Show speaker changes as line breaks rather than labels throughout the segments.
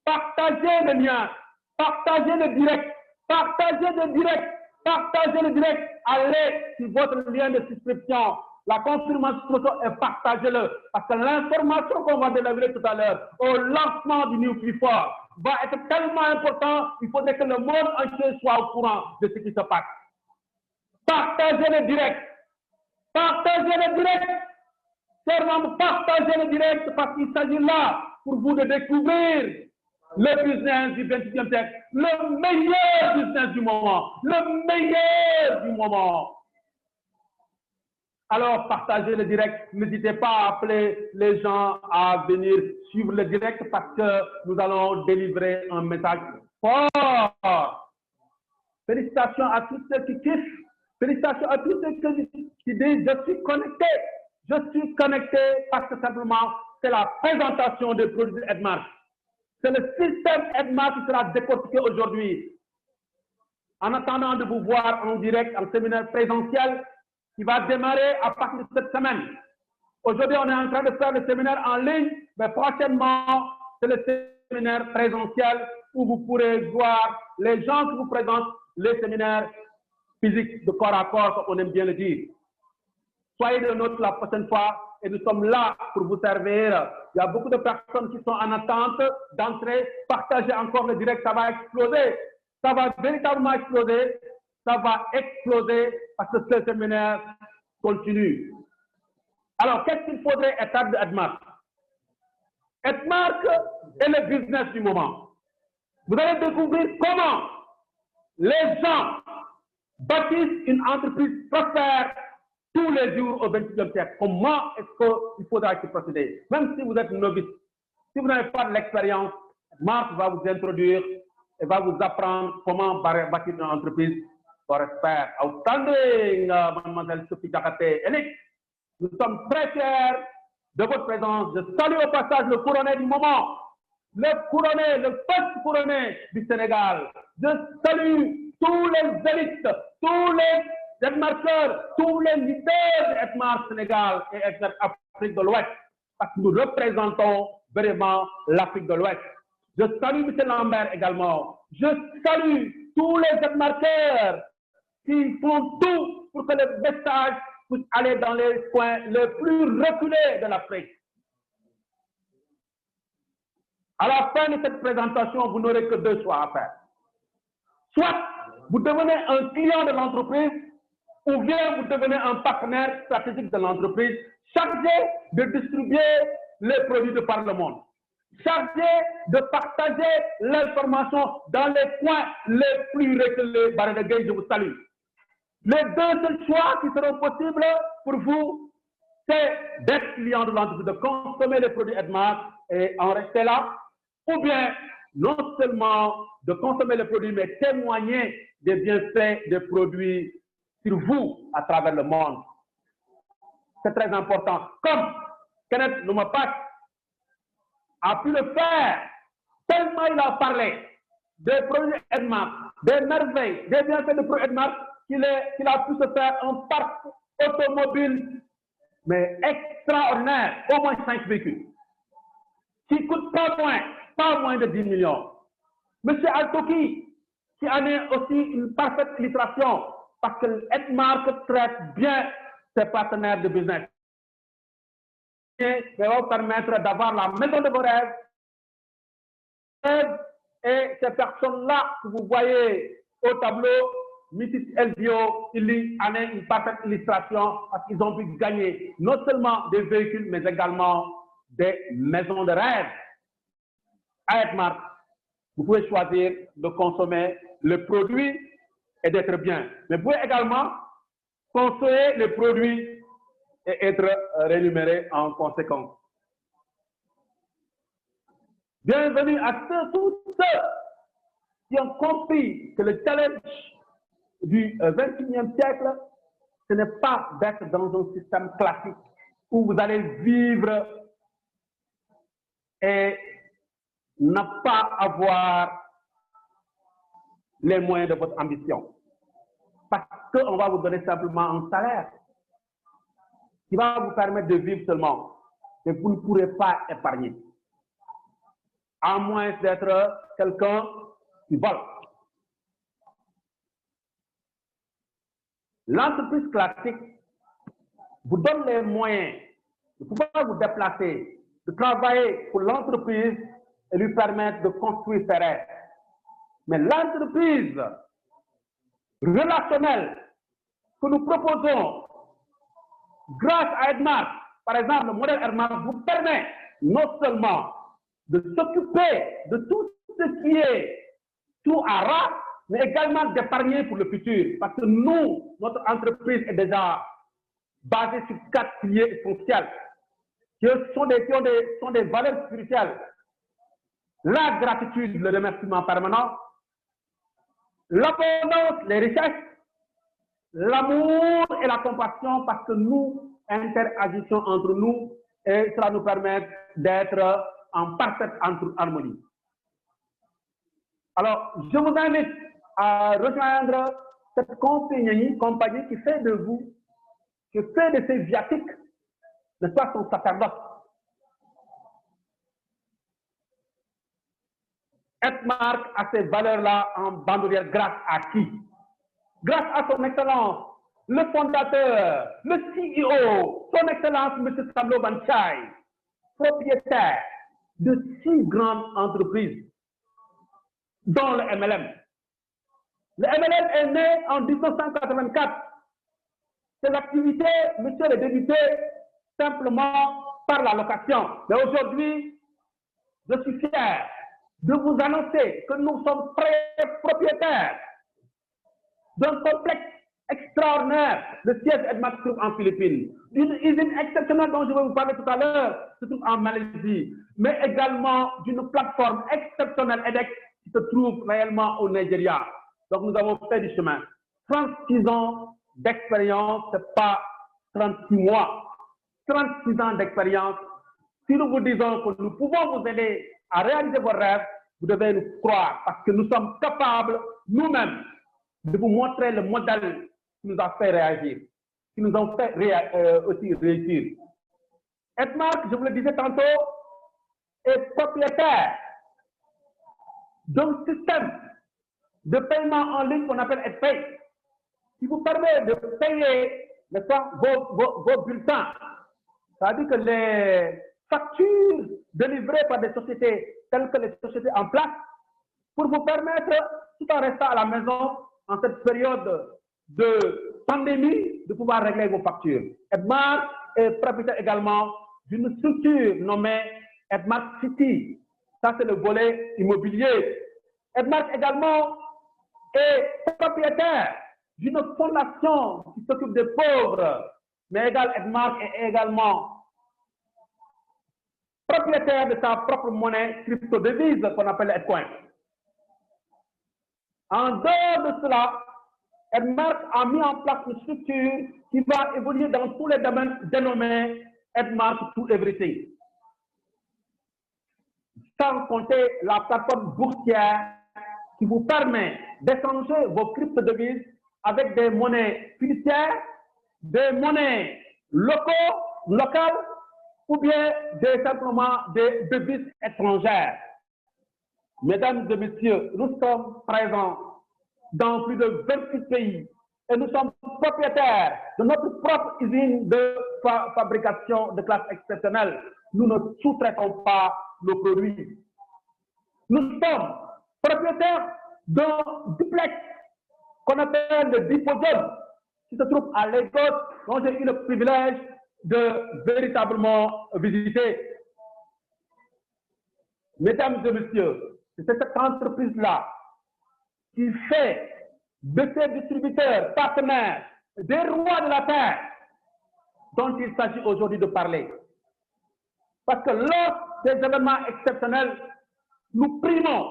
partagez le lien, partagez le direct, partagez le direct, partagez le direct. Allez sur votre lien de souscription. La confirmation est partagez-le. Parce que l'information qu'on va délivrer tout à l'heure au lancement du New Plus Fort va être tellement important, il faudrait que le monde entier soit au courant de ce qui se passe. Partagez le direct. Partagez le direct. Chers membres, partagez le direct parce qu'il s'agit là pour vous de découvrir le business du 21e siècle, le meilleur business du moment, le meilleur du moment. Alors, partagez le direct. N'hésitez pas à appeler les gens à venir suivre le direct parce que nous allons délivrer un message fort. Félicitations à tous ceux qui kiffent. Félicitations à tous ceux qui disent je suis connecté. Je suis connecté parce que simplement, c'est la présentation des produits Edmark. C'est le système Edmark qui sera décortiqué aujourd'hui. En attendant de vous voir en direct en séminaire présentiel qui va démarrer à partir de cette semaine. Aujourd'hui, on est en train de faire le séminaire en ligne, mais prochainement, c'est le séminaire présentiel où vous pourrez voir les gens qui vous présentent les séminaires physiques de corps à corps, comme on aime bien le dire. Soyez de nôtres la prochaine fois et nous sommes là pour vous servir. Il y a beaucoup de personnes qui sont en attente d'entrer. Partagez encore le direct, ça va exploser. Ça va véritablement exploser. Ça va exploser parce que ce séminaire continue. Alors, qu'est-ce qu'il faudrait établir de Edmark? Edmark est le business du moment. Vous allez découvrir comment les gens bâtissent une entreprise prospère tous les jours au XXIe siècle. Comment est-ce qu'il faudra y procéder? Même si vous êtes novice, si vous n'avez pas de l'expérience, Marc va vous introduire et va vous apprendre comment bâtir une entreprise prospère. Outstanding, mademoiselle Sophie Diakhaté. Élite, nous sommes très fiers de votre présence. Je salue au passage le couronné du moment, le couronné, le first couronné du Sénégal. Je salue tous les élites, tous les Edmarkers, tous les leaders d'Edmark Sénégal et Edmark Afrique de l'Ouest, parce que nous représentons vraiment l'Afrique de l'Ouest. Je salue M. Lambert également. Je salue tous les Edmarkers qui font tout pour que le message puisse aller dans les coins les plus reculés de l'Afrique. À la fin de cette présentation, vous n'aurez que deux choix à faire. Soit vous devenez un client de l'entreprise, ou bien vous devenez un partenaire stratégique de l'entreprise, chargé de distribuer les produits de par le monde, chargé de partager l'information dans les coins les plus reculés. Barre de Gueye, je vous salue. Les deux seuls choix qui seront possibles pour vous, c'est d'être client de l'entreprise, de consommer les produits Edmark et en rester là, ou bien non seulement de consommer les produits, mais témoigner des bienfaits des produits sur vous à travers le monde. C'est très important. Comme Kenneth Noumapak a pu le faire, tellement il a parlé des produits Edmark, des merveilles, des bienfaits des produits Edmark, qu'il a pu se faire un parc automobile, mais extraordinaire, au moins 5 véhicules, qui coûtent pas moins de 10 millions. Monsieur Altoki, qui en est aussi une parfaite illustration, parce que Edmark traite bien ses partenaires de business. Et ça va vous permettre d'avoir la maison de vos rêves. Et ces personnes-là que vous voyez au tableau, Mrs. Elvio, il en est une parfaite illustration parce qu'ils ont pu gagner non seulement des véhicules, mais également des maisons de rêve. À Edmark, vous pouvez choisir de consommer le produit et d'être bien. Mais vous pouvez également consommer les produits et être rémunéré en conséquence. Bienvenue à tous ceux qui ont compris que le challenge du XXIe siècle, ce n'est pas d'être dans un système classique où vous allez vivre et ne pas avoir les moyens de votre ambition. Parce qu'on va vous donner simplement un salaire qui va vous permettre de vivre seulement, mais vous ne pourrez pas épargner. à moins d'être quelqu'un qui vole. L'entreprise classique vous donne les moyens de pouvoir vous déplacer, de travailler pour l'entreprise et lui permettre de construire ses rêves. Mais l'entreprise relationnelle que nous proposons grâce à Edmark, par exemple, le modèle Edmark vous permet non seulement de s'occuper de tout ce qui est tout à ras, mais également d'épargner pour le futur. Parce que nous, notre entreprise est déjà basée sur 4 piliers essentiels, qui sont des valeurs spirituelles. La gratitude, le remerciement permanent, l'abondance, les richesses, l'amour et la compassion, parce que nous interagissons entre nous et cela nous permet d'être en parfaite harmonie. Alors, je vous invite à rejoindre cette compagnie qui fait de vous, qui fait de ces viatiques, ne soit son sacerdoce. Edmark a ces valeurs-là en bandoulière grâce à qui? Grâce à son excellence, le fondateur, le CEO, son excellence M. Sablo Banchai, propriétaire de 6 grandes entreprises, dont le MLM. Le MLM est né en 1984. Ses activités, monsieur, les débuté simplement par la location. Mais aujourd'hui, je suis fier de vous annoncer que nous sommes propriétaires d'un complexe extraordinaire. Le siège Edmark se trouve en Philippines. D'une usine exceptionnelle dont je vais vous parler tout à l'heure se trouve en Malaisie. Mais également d'une plateforme exceptionnelle EDEX qui se trouve réellement au Nigeria. Donc nous avons fait du chemin. 36 ans d'expérience, ce n'est pas 36 mois. 36 ans d'expérience. Si nous vous disons que nous pouvons vous aider à réaliser vos rêves, vous devez nous croire parce que nous sommes capables nous-mêmes de vous montrer le modèle qui nous a fait réagir, qui nous a fait aussi réussir. Edmark, je vous le disais tantôt, est propriétaire d'un système de paiement en ligne qu'on appelle EdPay, qui vous permet de payer vos bulletins. C'est-à-dire que les factures délivrées par des sociétés telles que les sociétés en place, pour vous permettre, tout en restant à la maison, en cette période de pandémie, de pouvoir régler vos factures. Edmark est propriétaire également d'une structure nommée Edmark City. Ça, c'est le volet immobilier. Edmark également est propriétaire d'une fondation qui s'occupe des pauvres, mais Edmark est également propriétaire de sa propre monnaie crypto-devise qu'on appelle Edcoin. En dehors de cela, Edmark a mis en place une structure qui va évoluer dans tous les domaines dénommés Edmark to Everything. Sans compter la plateforme boursière qui vous permet d'échanger vos crypto-devises avec des monnaies fiduciaires, des monnaies locales ou bien simplement des devises étrangères. Mesdames et messieurs, nous sommes présents dans plus de 28 pays et nous sommes propriétaires de notre propre usine de fabrication de classe exceptionnelle. Nous ne sous-traitons pas nos produits. Nous sommes propriétaires d'un duplex qu'on appelle le Dipodium, qui se trouve à Lagos, dont j'ai eu le privilège de véritablement visiter. Mesdames et messieurs, c'est cette entreprise-là qui fait de ces distributeurs, partenaires, des rois de la terre dont il s'agit aujourd'hui de parler. Parce que lors des événements exceptionnels, nous primons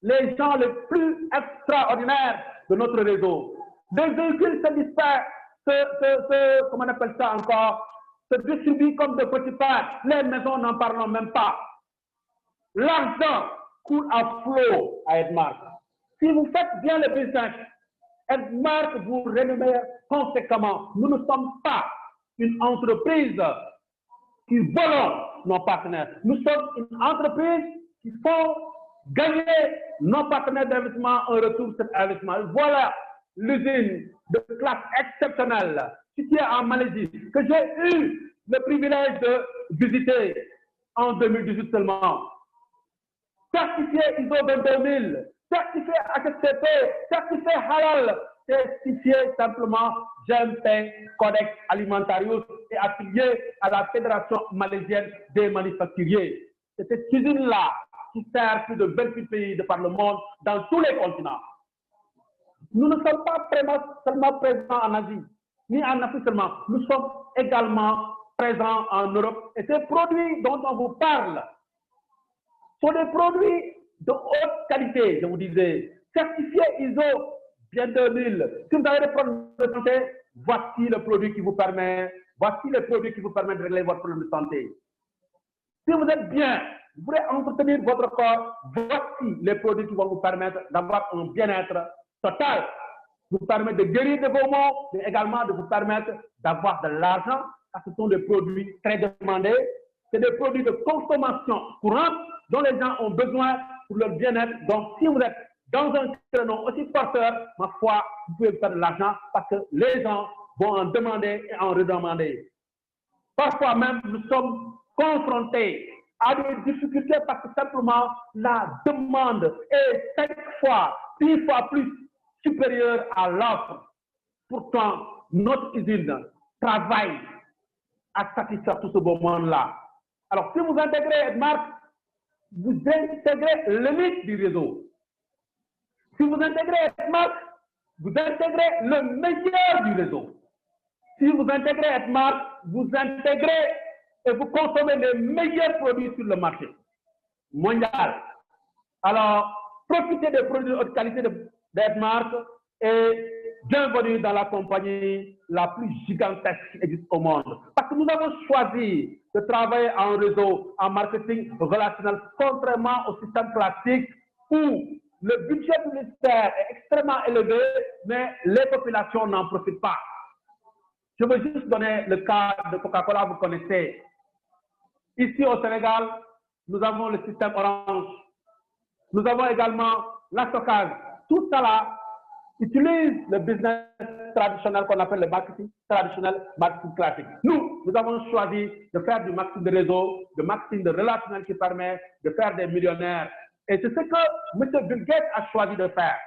les gens les plus extraordinaires de notre réseau. Des véhicules se dispersent, comment on appelle ça encore, se distribuent comme de petits pains. Les maisons, n'en parlons même pas. L'argent coule à flot à Edmark. Si vous faites bien le business, Edmark vous rémunère conséquemment. Nous ne sommes pas une entreprise qui vole nos partenaires. Nous sommes une entreprise Il faut gagner nos partenaires d'investissement en retour de cet investissement. Voilà l'usine de classe exceptionnelle située en Malaisie que j'ai eu le privilège de visiter en 2018 seulement. Certifié ISO 22000, certifié HACCP, certifié halal, certifié simplement GMP Codex Alimentarius et affilié à la Fédération malaisienne des manufacturiers. C'est cette usine-là qui sert plus de 28 pays de par le monde dans tous les continents. Nous ne sommes pas seulement présents en Asie, ni en Afrique seulement. Nous sommes également présents en Europe. Et ces produits dont on vous parle sont des produits de haute qualité, je vous disais, certifiés ISO bien 2000. Si vous avez des problèmes de santé, voici le produit qui vous permet, de régler votre problème de santé. Si vous êtes bien, vous voulez entretenir votre corps, voici les produits qui vont vous permettre d'avoir un bien-être total, vous permettre de guérir de vos maux, mais également de vous permettre d'avoir de l'argent, parce que ce sont des produits très demandés, c'est des produits de consommation courante dont les gens ont besoin pour leur bien-être. Donc, si vous êtes dans un créneau aussi porteur, ma foi, vous pouvez faire de l'argent parce que les gens vont en demander et en redemander. Parfois même, nous sommes confrontés à des difficultés parce que simplement la demande est 5 fois, 6 fois plus supérieure à l'offre. Pourtant, notre usine travaille à satisfaire tout ce beau monde-là. Alors, si vous intégrez Edmark, vous intégrez l'élite du réseau. Si vous intégrez Edmark, vous intégrez le meilleur du réseau. Si vous intégrez Edmark, vous intégrez et vous consommez les meilleurs produits sur le marché mondial. Alors, profitez des produits de haute qualité d'Edmark et bienvenue dans la compagnie la plus gigantesque qui existe au monde. Parce que nous avons choisi de travailler en réseau, en marketing relationnel, contrairement au système classique où le budget publicitaire est extrêmement élevé, mais les populations n'en profitent pas. Je veux juste donner le cas de Coca-Cola, vous connaissez. Ici au Sénégal, nous avons le système Orange. Nous avons également la stockage. Tout ça là utilise le business traditionnel qu'on appelle le marketing traditionnel, marketing classique. Nous avons choisi de faire du marketing de réseau, de marketing de relationnel qui permet de faire des millionnaires. Et c'est ce que M. Bill Gates a choisi de faire.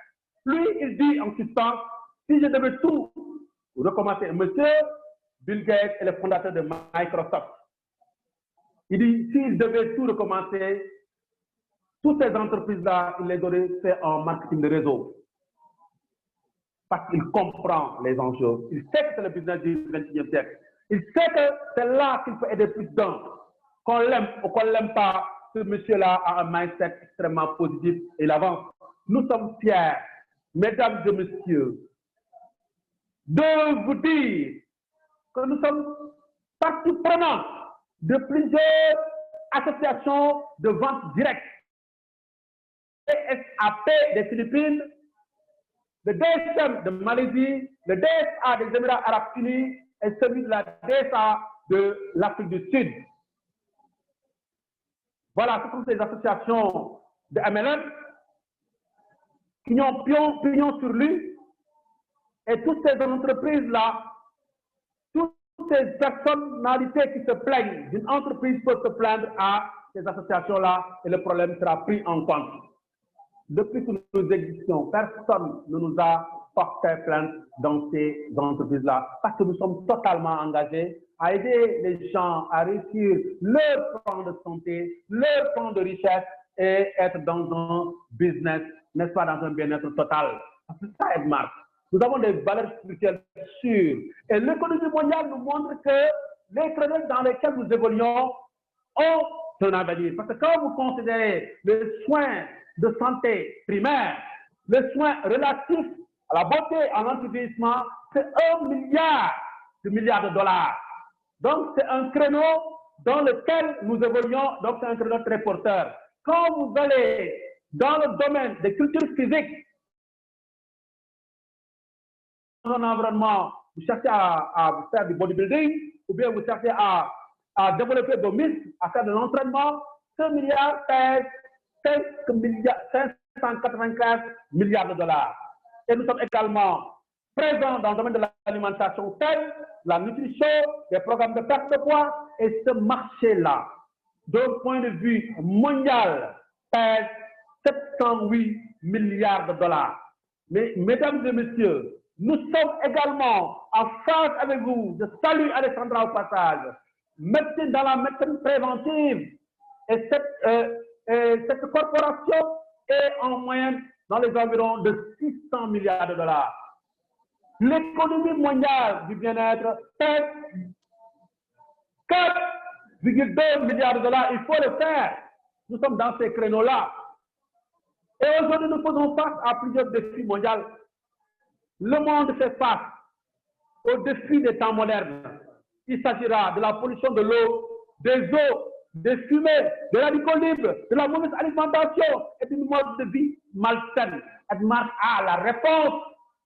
Lui, il dit en substance, si je devais tout recommencer, M. Bill Gates est le fondateur de Microsoft. Il dit, s'il devait tout recommencer, toutes ces entreprises-là, il les aurait fait en marketing de réseau. Parce qu'il comprend les enjeux. Il sait que c'est le business du XXIe siècle. Il sait que c'est là qu'il peut aider plus d'un. Qu'on l'aime ou qu'on ne l'aime pas, ce monsieur-là a un mindset extrêmement positif et il avance. Nous sommes fiers, mesdames et messieurs, de vous dire que nous sommes partie prenante de plusieurs associations de vente directe. Le DSAP des Philippines, le DSM de Malaisie, le DSA des Émirats Arabes Unis et celui de la DSA de l'Afrique du Sud. Voilà, ce sont ces associations de MLM qui ont pignon sur lui et toutes ces entreprises-là, toutes ces personnalités qui se plaignent d'une entreprise peuvent se plaindre à ces associations-là et le problème sera pris en compte. Depuis que nous existons, personne ne nous a porté plainte dans ces entreprises-là parce que nous sommes totalement engagés à aider les gens à réussir leur plan de santé, leur plan de richesse et être dans un business, n'est-ce pas, dans un bien-être total. C'est ça, Edmark. Nous avons des valeurs spirituelles sûres. Et l'économie mondiale nous montre que les créneaux dans lesquels nous évoluons ont un avenir. Parce que quand vous considérez les soins de santé primaire, les soins relatifs à la beauté, à l'anti-vieillissement, c'est 1 milliard de dollars. Donc, c'est un créneau dans lequel nous évoluons, donc c'est un créneau très porteur. Quand vous allez dans le domaine des cultures physiques, dans un environnement, vous cherchez à faire du bodybuilding, ou bien vous cherchez à développer vos muscles, à faire de l'entraînement, 1 milliard pèse 595 milliards de dollars. Et nous sommes également présents dans le domaine de l'alimentation telle, la nutrition, les programmes de perte de poids, et ce marché-là, d'un point de vue mondial, pèse 708 milliards de dollars. Mais, mesdames et messieurs, nous sommes également en phase avec vous. Je salue Alessandra au passage. Médecine dans la médecine préventive. Et cette corporation est en moyenne dans les environs de 600 milliards de dollars. L'économie mondiale du bien-être pèse 4,2 milliards de dollars. Il faut le faire. Nous sommes dans ces créneaux-là. Et aujourd'hui, nous faisons face à plusieurs défis mondiaux. Le monde fait face aux défis des temps modernes. Il s'agira de la pollution de l'eau, des eaux, des fumées, de l'alcool libre, de la mauvaise alimentation et d'une mode de vie malsaine. EDMARC a la réponse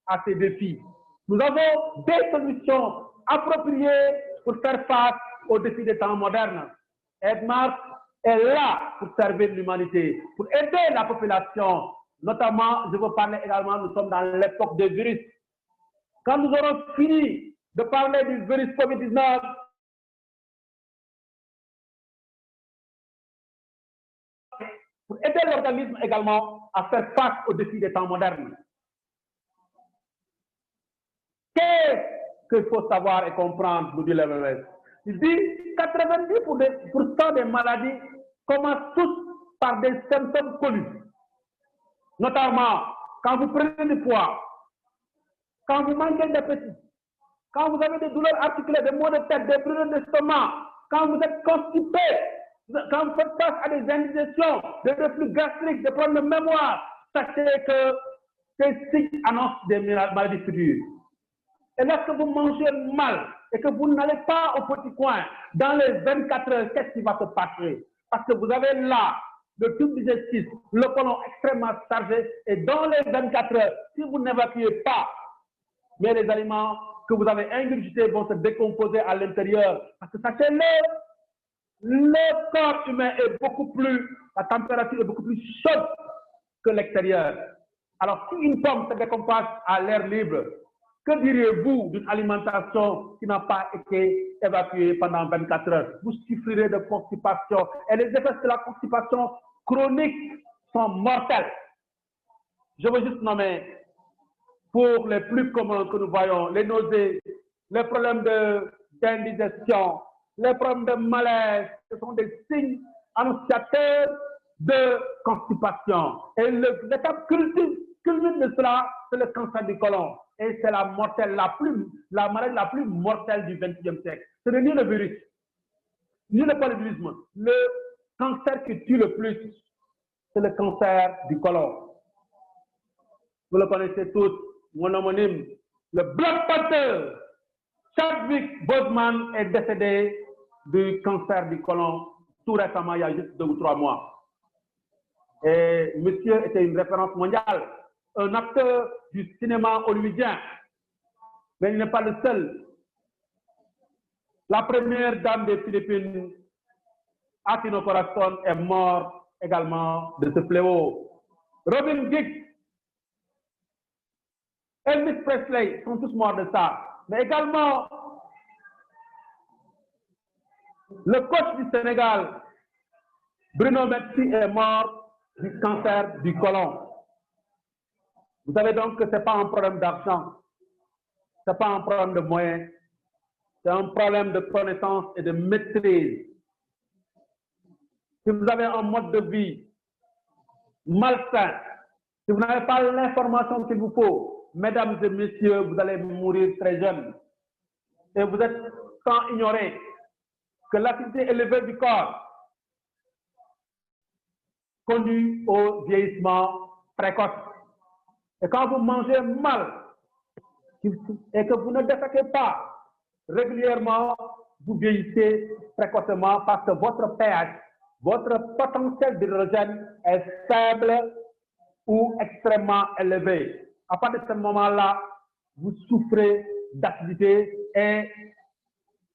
à ces défis. Nous avons des solutions appropriées pour faire face aux défis des temps modernes. EDMARC est là pour servir l'humanité, pour aider la population. Notamment, je veux parler également, nous sommes dans l'époque des virus. Quand nous aurons fini de parler du virus COVID-19, pour aider l'organisme également à faire face aux défis des temps modernes. Qu'est-ce qu'il faut savoir et comprendre, nous dit l'OMS? Il dit 90% des maladies commencent tous par des symptômes connus. Notamment, quand vous prenez du poids, quand vous manquez d'appétit, quand vous avez des douleurs articulaires, des maux de tête, des brûlures d'estomac, quand vous êtes constipé, quand vous faites face à des indigestions, des reflux gastriques, des problèmes de mémoire, sachez que ces signes annoncent des maladies futures. Et lorsque vous mangez mal et que vous n'allez pas au petit coin, dans les 24 heures, qu'est-ce qui va se passer? Parce que vous avez là le tube digestif, le côlon extrêmement chargé, et dans les 24 heures, si vous n'évacuez pas, mais les aliments que vous avez ingurgités vont se décomposer à l'intérieur. Parce que sachez-le, le corps humain est beaucoup plus, la température est beaucoup plus chaude que l'extérieur. Alors, si une pomme se décompose à l'air libre, que diriez-vous d'une alimentation qui n'a pas été évacuée pendant 24 heures? Vous souffrirez de constipation. Et les effets de la constipation chronique sont mortels. Je veux juste nommer, pour les plus communs que nous voyons, les nausées, les problèmes d'indigestion, les problèmes de malaise, ce sont des signes annonciateurs de constipation. Et l'étape culmine de cela, c'est le cancer du côlon. Et c'est la maladie la plus mortelle du XXe siècle. Ce n'est ni le virus, ni le paludisme. Le cancer qui tue le plus, c'est le cancer du côlon. Vous le connaissez tous, mon homonyme, le Black Panther, Chadwick Boseman, est décédé du cancer du côlon tout récemment, il y a juste 2 ou 3 mois. Et monsieur était une référence mondiale, un acteur du cinéma hollywoodien, mais il n'est pas le seul. La première dame des Philippines, Aquino Corazon, est morte également de ce fléau. Robin Thicke, Elvis Presley sont tous morts de ça. Mais également, le coach du Sénégal, Bruno Metsu, est mort du cancer du côlon. Vous savez donc que ce n'est pas un problème d'argent, ce n'est pas un problème de moyens, c'est un problème de connaissance et de maîtrise. Si vous avez un mode de vie malsain, si vous n'avez pas l'information qu'il vous faut, mesdames et messieurs, vous allez mourir très jeunes. Et vous êtes sans ignorer que l'activité élevée du corps conduit au vieillissement précoce. Et quand vous mangez mal et que vous ne déféquez pas régulièrement, vous vieillissez précocement parce que votre pH, votre potentiel d'hydrogène est faible ou extrêmement élevé. À partir de ce moment-là, vous souffrez d'acidité et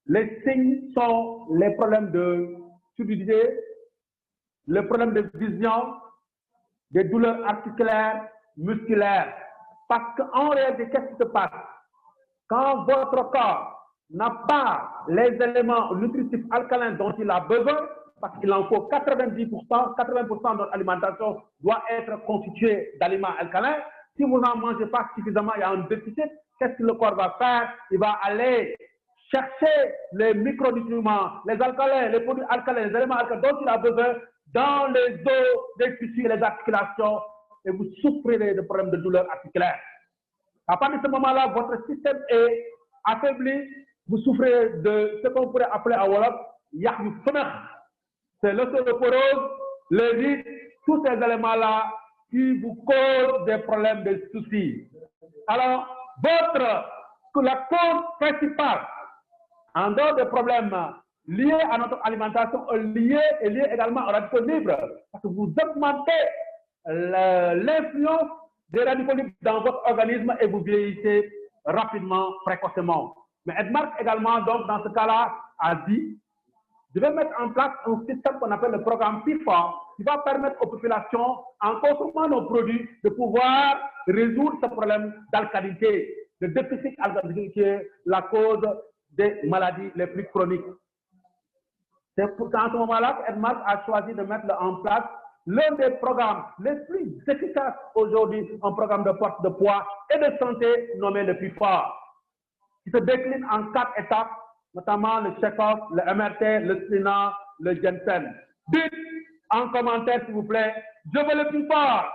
les signes sont les problèmes de surdité, les problèmes de vision, des douleurs articulaires, musculaires. Parce qu'en réalité, qu'est-ce qui se passe? Quand votre corps n'a pas les éléments nutritifs alcalins dont il a besoin, parce qu'il en faut 90%, 80% de notre alimentation doit être constituée d'aliments alcalins. Si vous n'en mangez pas suffisamment, il y a un déficit, qu'est-ce que le corps va faire? Il va aller chercher les micronutriments, les alcalins, les produits alcalins, les éléments alcalins dont il a besoin dans les os, les tissus et les articulations, et vous souffrirez de problèmes de douleur articulaire. À partir de ce moment-là, votre système est affaibli, vous souffrez de ce qu'on pourrait appeler à Wolof, yak yu fënax. C'est l'ostéoporose, le rythme, tous ces éléments-là qui vous causent des problèmes de soucis. Alors, la cause principale, en dehors des problèmes liés à notre alimentation, liés également aux radicaux libres, parce que vous augmentez l'influence des radicaux libres dans votre organisme et vous vieillissez rapidement, précocement. Mais Edmark également, donc, dans ce cas-là, a dit, je vais mettre en place un système qu'on appelle le programme PIFOR, qui va permettre aux populations, en consommant nos produits, de pouvoir résoudre ce problème d'alcalinité, de déficit alcalique qui est la cause des maladies les plus chroniques. C'est pourtant à ce moment-là qu'Edmark a choisi de mettre en place l'un des programmes les plus efficaces aujourd'hui, un programme de perte de poids et de santé nommé le PIFOR, qui se décline en 4 étapes, notamment le check-off, le MRT, le SLINA, le Jensen. Dites en commentaire, s'il vous plaît, je veux le PIFOR.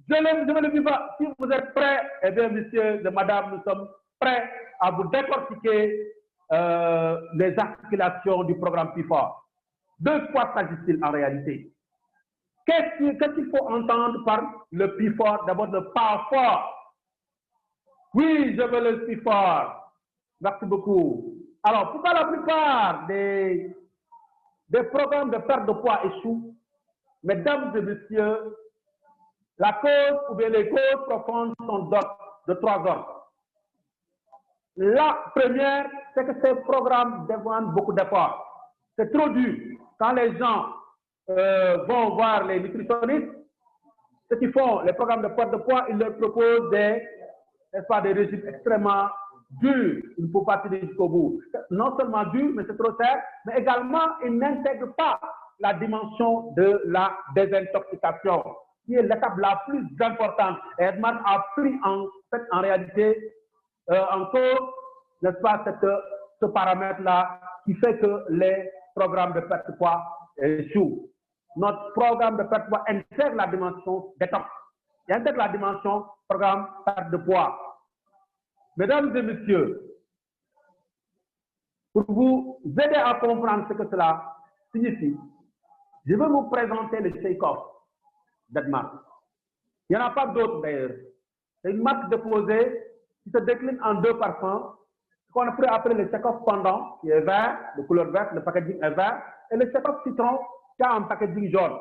Je veux le PIFOR. Si vous êtes prêts, eh bien, messieurs et madame, nous sommes prêts à vous décortiquer les articulations du programme PIFOR. De quoi s'agit-il en réalité? Qu'est-ce qu'il faut entendre par le PIFOR? D'abord, le pas fort. Oui, je veux le PIFOR. Merci beaucoup. Alors, pourquoi la plupart des programmes de perte de poids échouent? Mesdames et messieurs, la cause ou bien les causes profondes sont de 3 ordres. La première, c'est que ces programmes demandent beaucoup d'efforts. C'est trop dur. Quand les gens vont voir les nutritionnistes, ceux qui font les programmes de perte de poids, ils leur proposent des régimes extrêmement durs. Il ne faut pas tirer jusqu'au bout. Non seulement dur, mais c'est trop cher, mais également, ils n'intègrent pas la dimension de la désintoxication, qui est l'étape la plus importante. Edmond a pris en réalité en cause, n'est-ce pas, ce paramètre-là qui fait que les programmes de perte de poids échouent. Notre programme de perte de poids intègre la dimension détox. Il intègre la dimension programme perte de poids. Mesdames et messieurs, pour vous aider à comprendre ce que cela signifie, je vais vous présenter le Shake-Off d'Edmark. Il n'y en a pas d'autres d'ailleurs. C'est une marque déposée qui se décline en 2 parfums, qu'on pourrait appeler le Shake-Off pendant, qui est vert, de couleur verte, le packaging est vert, et le Shake-Off citron, qui a un packaging jaune,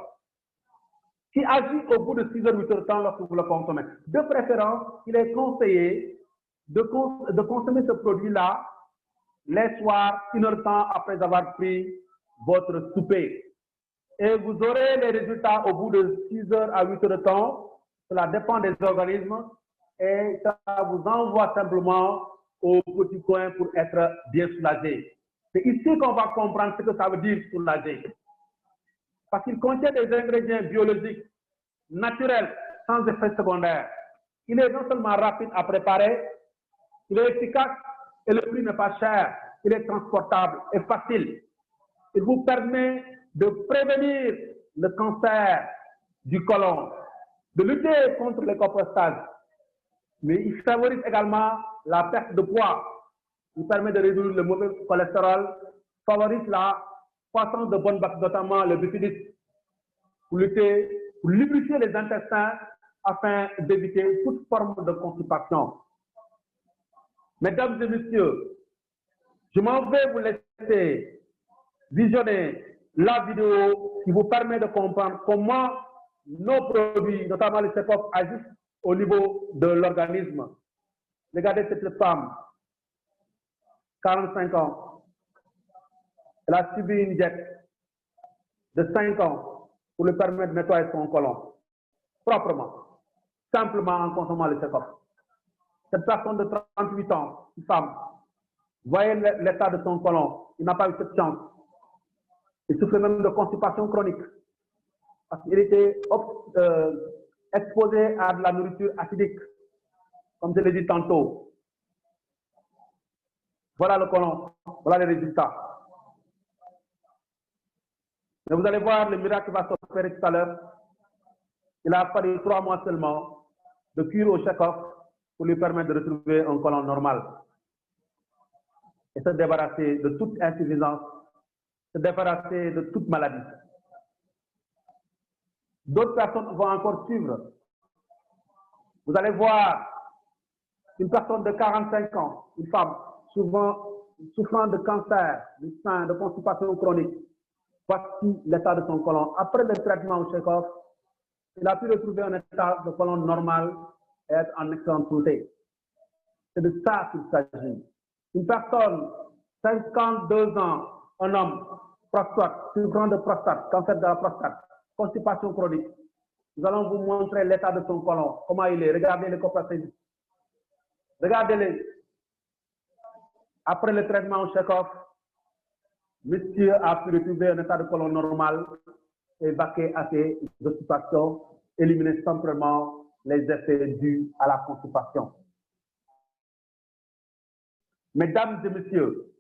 qui agit au bout de 6 heures, 8 heures de temps lorsque vous le consommez. De préférence, il est conseillé de consommer ce produit-là les soirs, 1 heure de temps après avoir pris votre souper. Et vous aurez les résultats au bout de 6 heures à 8 heures de temps. Cela dépend des organismes et ça vous envoie simplement au petit coin pour être bien soulagé. C'est ici qu'on va comprendre ce que ça veut dire soulager. Parce qu'il contient des ingrédients biologiques, naturels, sans effet secondaire. Il est non seulement rapide à préparer, il est efficace et le prix n'est pas cher. Il est transportable et facile. Il vous permet de prévenir le cancer du côlon, de lutter contre les coprostases. Mais il favorise également la perte de poids. Il permet de réduire le mauvais cholestérol, favorise la croissance de bonnes bactéries, notamment le bifidus, pour lubrifier les intestins afin d'éviter toute forme de constipation. Mesdames et messieurs, je m'en vais vous laisser visionner la vidéo qui vous permet de comprendre comment nos produits, notamment les CEPOP, agissent au niveau de l'organisme. Regardez cette femme, 45 ans. Elle a subi une diète de 5 ans pour lui permettre de nettoyer son côlon. proprement, simplement en consommant le check-off. Cette personne de 38 ans, une femme, voyez l'état de son côlon, il n'a pas eu cette chance. Il souffre même de constipation chronique parce qu'il était exposé à de la nourriture acidique, comme je l'ai dit tantôt. Voilà le côlon, voilà les résultats. Mais vous allez voir le miracle qui va s'opérer tout à l'heure. Il a fallu 3 mois seulement de cure au check-off pour lui permettre de retrouver un côlon normal et se débarrasser de toute insuffisance, se débarrasser de toute maladie. D'autres personnes vont encore suivre. Vous allez voir une personne de 45 ans, une femme, souvent souffrant de cancer, du sein, de constipation chronique. Voici l'état de son côlon. Après le traitement au check-off, il a pu retrouver un état de côlon normal et être en excellente santé. C'est de ça qu'il s'agit. Une personne, 52 ans, un homme, prostate, souffrant de prostate, cancer de la prostate, constipation chronique. Nous allons vous montrer l'état de son côlon, comment il est. Regardez les coprocédures. Regardez-les. Après le traitement au check-off, monsieur a pu retrouver un état de côlon normal et vaquer à ses occupations, éliminer simplement les effets dus à la constipation. Mesdames et messieurs,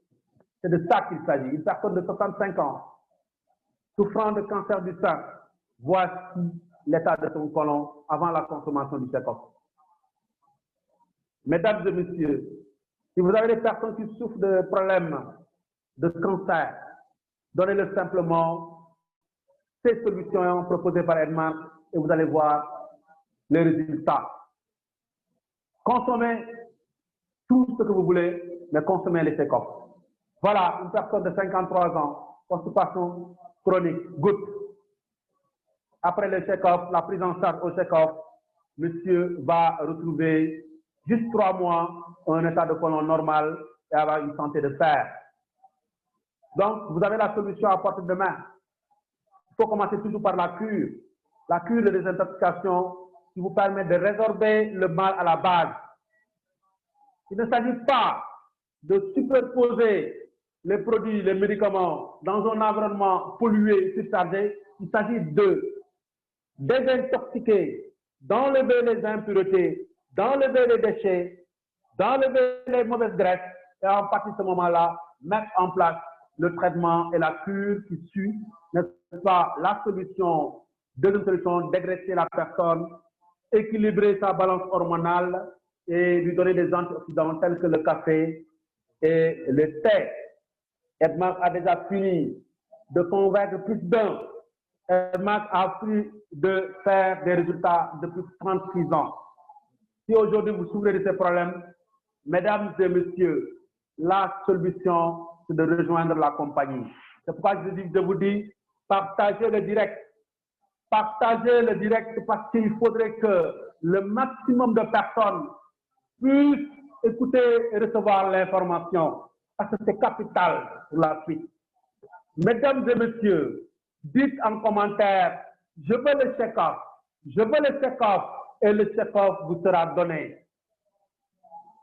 c'est de ça qu'il s'agit. Une personne de 65 ans, souffrant de cancer du sein, voici l'état de son côlon avant la consommation du check-off. Mesdames et messieurs, si vous avez des personnes qui souffrent de problèmes de cancer, donnez-le simplement ces solutions proposées par Edmark et vous allez voir les résultats. Consommez tout ce que vous voulez, mais consommez les check-off. Voilà, une personne de 53 ans, constipation chronique, goutte. Après le check-off, la prise en charge au check-off, monsieur va retrouver juste 3 mois un état de côlon normal et avoir une santé de fer. Donc, vous avez la solution à portée de main. Il faut commencer toujours par la cure de désintoxication qui vous permet de résorber le mal à la base. Il ne s'agit pas de superposer les produits, les médicaments dans un environnement pollué, surchargé. Il s'agit de désintoxiquer, d'enlever les impuretés, d'enlever les déchets, d'enlever les mauvaises graisses et à partir de ce moment-là, mettre en place le traitement et la cure qui suit, n'est-ce pas, la solution, deuxième solution, dégraisser la personne, équilibrer sa balance hormonale et lui donner des antioxydants tels que le café et le thé. Edmark a déjà fini de convaincre plus d'un. Edmark a fini de faire des résultats depuis 36 ans. Si aujourd'hui vous souffrez de ces problèmes, mesdames et messieurs, la solution, c'est de rejoindre la compagnie. C'est pourquoi je vous dis, partagez le direct. Partagez le direct parce qu'il faudrait que le maximum de personnes puissent écouter et recevoir l'information. Parce que c'est capital pour la suite. Mesdames et messieurs, dites en commentaire, je veux le check-off. Je veux le check-off et le check-off vous sera donné.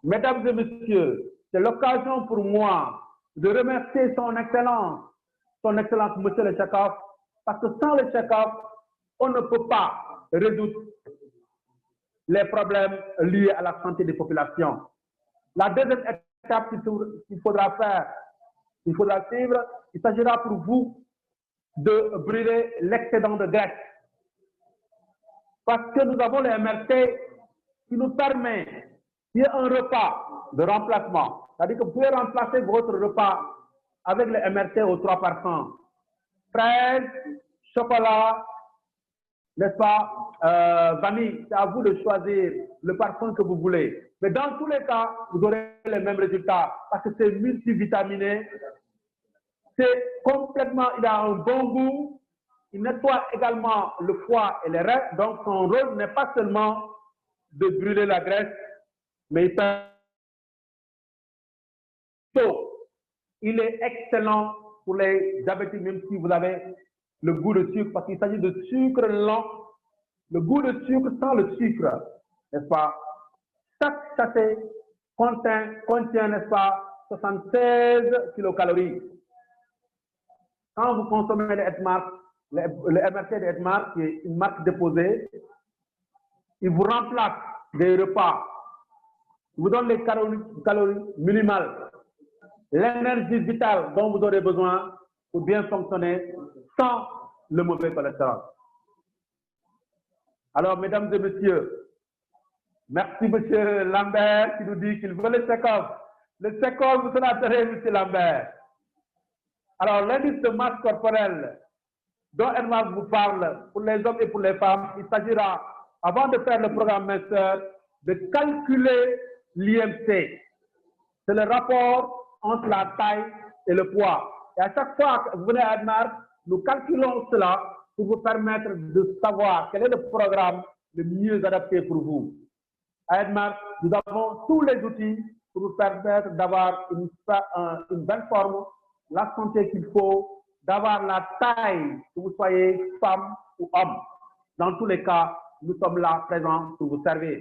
Mesdames et messieurs, c'est l'occasion pour moi de remercier son Excellence, Monsieur le check-off, parce que sans le check-off, on ne peut pas résoudre les problèmes liés à la santé des populations. La deuxième étape qu'il faudra faire, il faudra suivre, il s'agira pour vous de brûler l'excédent de graisse. Parce que nous avons le MRT qui nous permet, qu'il y ait un repas de remplacement. C'est-à-dire que vous pouvez remplacer votre repas avec le MRT au 3%. Fraises, chocolat, n'est-ce pas, vanille, c'est à vous de choisir le parfum que vous voulez. Mais dans tous les cas, vous aurez les mêmes résultats parce que c'est multivitaminé, c'est complètement, il a un bon goût, il nettoie également le foie et les reins, donc son rôle n'est pas seulement de brûler la graisse, mais il est excellent pour les diabétiques, même si vous avez le goût de sucre, parce qu'il s'agit de sucre lent le goût de sucre sans le sucre, n'est-ce pas? Chaque sachet contient, n'est-ce pas, 76 kilocalories. Quand vous consommez le MRC de Edmark, qui est une marque déposée, il vous remplace des repas, il vous donne les calories minimales, l'énergie vitale dont vous aurez besoin pour bien fonctionner sans le mauvais cholestérol. Alors, mesdames et messieurs, merci monsieur Lambert qui nous dit qu'il veut le check-off. Le check-off, vous serez monsieur Lambert. Alors, l'indice de masse corporelle dont Edmark vous parle pour les hommes et pour les femmes, il s'agira, avant de faire le programme minceur, de calculer l'IMC. C'est le rapport entre la taille et le poids. Et à chaque fois que vous venez à Edmark, nous calculons cela pour vous permettre de savoir quel est le programme le mieux adapté pour vous. À Edmark, nous avons tous les outils pour vous permettre d'avoir une belle forme, la santé qu'il faut, d'avoir la taille, que vous soyez femme ou homme. Dans tous les cas, nous sommes là présents pour vous servir.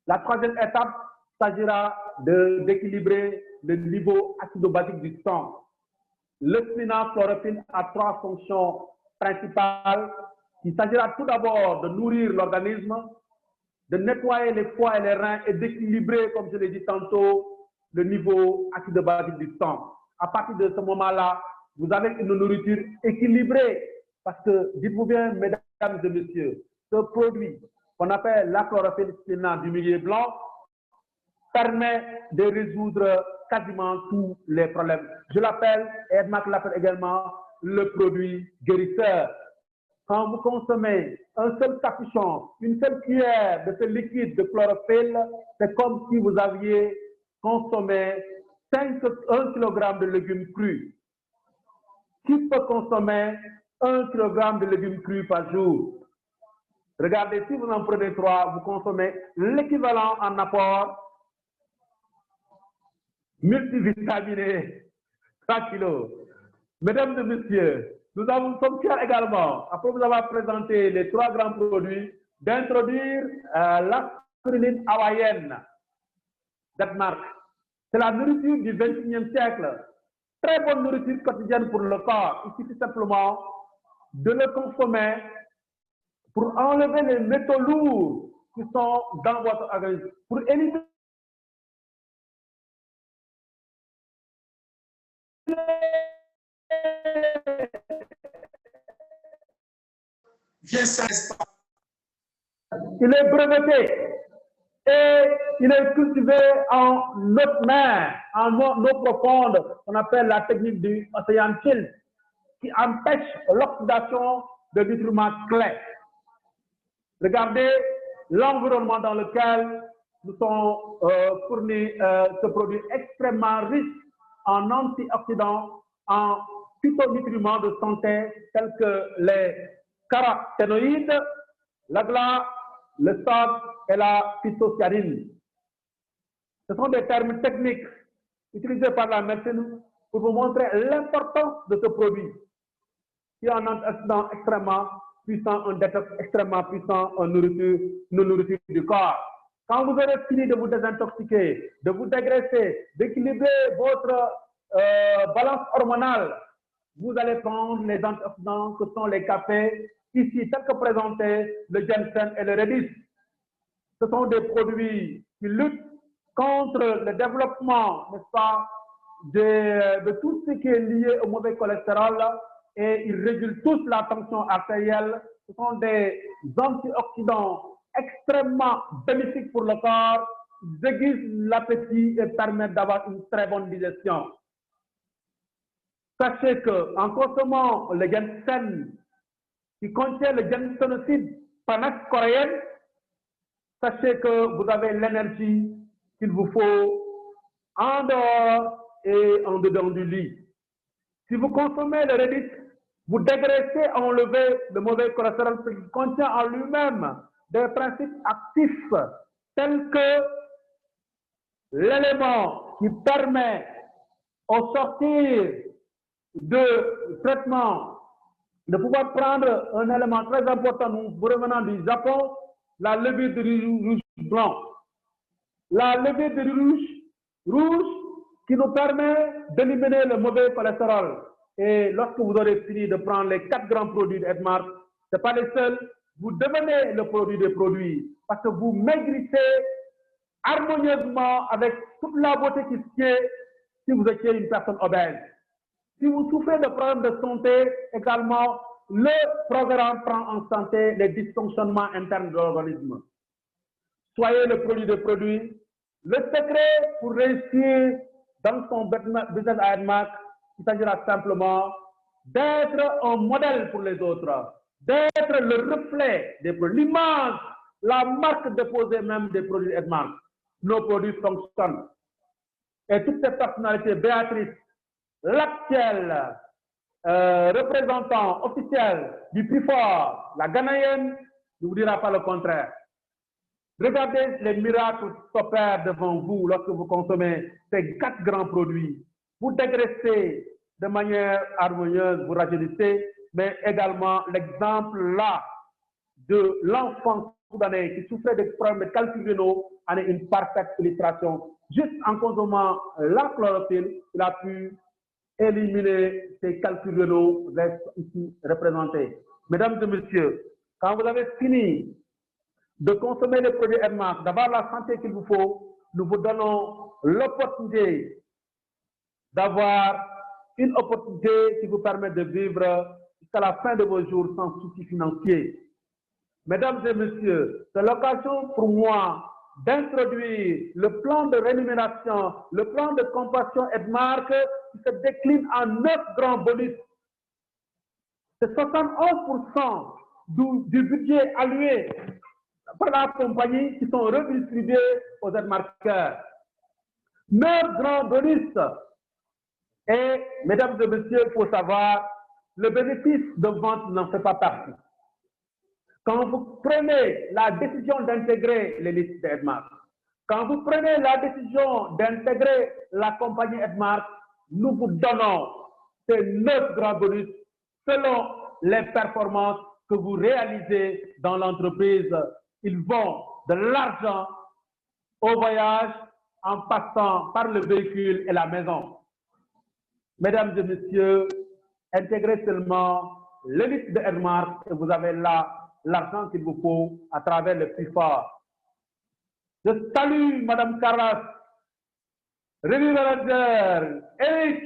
La troisième étape s'agira d'équilibrer le niveau acido-basique du sang. Le spinal chlorophylle a trois fonctions principales. Il s'agira tout d'abord de nourrir l'organisme, de nettoyer les foies et les reins et d'équilibrer, comme je l'ai dit tantôt, le niveau acido-basique du sang. À partir de ce moment-là, vous avez une nourriture équilibrée. Parce que, dites-vous bien, mesdames et messieurs, ce produit qu'on appelle la chlorophylle spinale du milieu blanc permet de résoudre quasiment tous les problèmes. Je l'appelle, et Edmark l'appelle également, le produit guérisseur. Quand vous consommez un seul capuchon, une seule cuillère de ce liquide de chlorophylle, c'est comme si vous aviez consommé 1 kg de légumes crus. Qui peut consommer 1 kg de légumes crus par jour? Regardez, si vous en prenez 3, vous consommez l'équivalent en apport multivitaminé 3 kilos. Mesdames et messieurs, nous sommes fiers également, après vous avoir présenté les 3 grands produits, d'introduire la spiruline hawaïenne d'Edmark. C'est la nourriture du XXIe siècle. Très bonne nourriture quotidienne pour le corps. Il suffit simplement de le consommer pour enlever les métaux lourds qui sont dans votre organisme, pour éliminer il est breveté et il est cultivé en haute mer, en eau profonde, qu'on appelle la technique du océan chill, qui empêche l'oxydation de nutriments clés. Regardez l'environnement dans lequel nous sont fournis ce produit extrêmement riche en antioxydants, en phytonutriments de santé tels que les caroténoïdes, la GLA, le sode et la phytocyanine. Ce sont des termes techniques utilisés par la médecine pour vous montrer l'importance de ce produit, qui est un antioxydant extrêmement puissant, un détox extrêmement puissant en nourriture du corps. Quand vous aurez fini de vous désintoxiquer, de vous dégraisser, d'équilibrer votre balance hormonale, vous allez prendre les antioxydants que sont les cafés, ici tels que présentés, le ginseng et le rédis. Ce sont des produits qui luttent contre le développement, n'est-ce pas, de tout ce qui est lié au mauvais cholestérol et ils régulent tous la tension artérielle. Ce sont des antioxydants extrêmement bénéfiques pour le corps, ils aiguisent l'appétit et permettent d'avoir une très bonne digestion. Sachez qu'en consommant le ginseng qui contient le ginsénoside panache coréenne, sachez que vous avez l'énergie qu'il vous faut en dehors et en dedans du lit. Si vous consommez le rédis, vous dégraissez, enlevez le mauvais cholestérol qui contient en lui-même des principes actifs tels que l'élément qui permet au sortir de traitement de pouvoir prendre un élément très important, nous revenant du Japon, la levure de riz rouge blanc. La levure de riz rouge qui nous permet d'éliminer le mauvais cholestérol. Et lorsque vous aurez fini de prendre les 4 grands produits de Edmark, ce n'est pas les seuls, vous devenez le produit des produits parce que vous maigrissez harmonieusement avec toute la beauté qui se tient si vous étiez une personne obèse. Si vous souffrez de problèmes de santé, également, le programme prend en santé les dysfonctionnements internes de l'organisme. Soyez le produit des produits. Le secret pour réussir dans son business à Edmark, il s'agira simplement d'être un modèle pour les autres, d'être le reflet des produits, l'image, la marque déposée même des produits Edmark. Nos produits fonctionnent. Et toutes ces personnalités, Béatrice, l'actuel représentant officiel du plus fort, la Ghanéenne, ne vous dira pas le contraire. Regardez les miracles qui s'opèrent devant vous lorsque vous consommez ces 4 grands produits. Vous dégraissez de manière harmonieuse, vous rajeunissez, mais également l'exemple là de l'enfant soudanais qui souffrait de problèmes de calculs rénaux en est une parfaite illustration. Juste en consommant la chlorophylle, il a pu éliminer ces calculs rénaux ici représentés. Mesdames et messieurs, quand vous avez fini de consommer les produits Edmark, d'avoir la santé qu'il vous faut, nous vous donnons l'opportunité d'avoir une opportunité qui vous permet de vivre jusqu'à la fin de vos jours sans souci financier. Mesdames et messieurs, c'est l'occasion pour moi d'introduire le plan de rémunération, le plan de compassion Edmark qui se décline en 9 grands bonus. C'est 71% du budget alloué par la compagnie qui sont redistribués aux Edmarkers. 9 grands bonus. Et, mesdames et messieurs, il faut savoir, le bénéfice de vente n'en fait pas partie. Quand vous prenez la décision d'intégrer les listes d'Edmark, quand vous prenez la décision d'intégrer la compagnie Edmark, nous vous donnons ces 9 grands bonus selon les performances que vous réalisez dans l'entreprise. Ils vont de l'argent au voyage en passant par le véhicule et la maison. Mesdames et messieurs, intégrez seulement les listes de Edmark et vous avez là l'argent qu'il vous faut à travers le plus fort. Je salue Madame Carras, Revue Manager, Eric.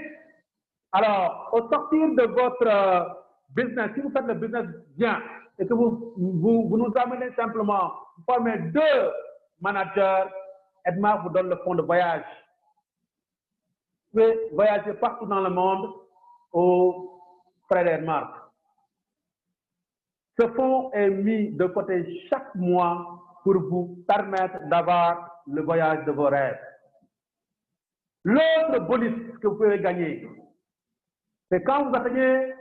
Alors, au sortir de votre business, si vous faites le business bien et que vous nous amenez simplement, vous formez 2 managers, Edmark vous donne le fonds de voyage. Vous pouvez voyager partout dans le monde au frais d'Edmark. Ce fonds est mis de côté chaque mois pour vous permettre d'avoir le voyage de vos rêves. L'autre bonus que vous pouvez gagner, c'est quand vous atteignez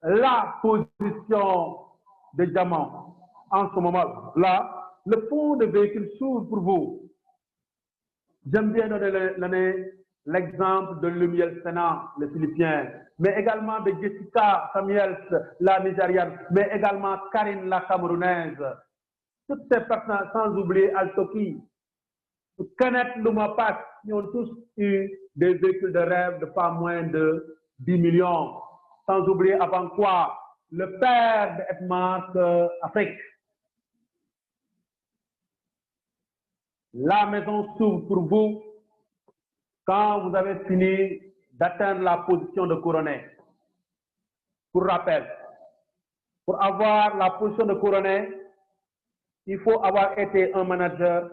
la position de diamant. En ce moment-là, le fonds de véhicule s'ouvre pour vous. J'aime bien donner l'exemple de Lumiel Sena, le Philippien, mais également de Jessica Samuels, la Nigériane, mais également Karine, la Camerounaise. Toutes ces personnes, sans oublier Altoki, Kenneth Lumapas, qui ont tous eu des véhicules de rêve de pas moins de 10 millions. Sans oublier avant quoi, le père d'Edmark Afrique. La maison s'ouvre pour vous quand vous avez fini d'atteindre la position de couronné. Pour rappel, pour avoir la position de couronné, il faut avoir été un manager,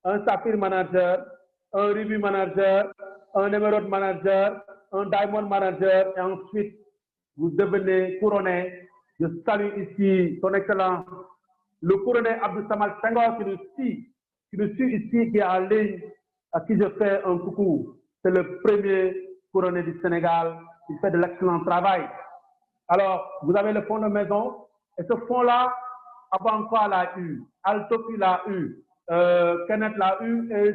un saphir manager, un rubis manager, un émeraude manager, un diamond manager, et ensuite vous devenez couronné. Je salue ici son excellence, le couronné Abdou Samal Senghor qui nous suit ici, qui est en ligne, à qui je fais un coucou. C'est le premier couronné du Sénégal. Il fait de l'excellent travail. Alors, vous avez le fonds de maison, et ce fonds-là, avant quoi l'a eu, Altopi l'a eu, Kenneth l'a eu, et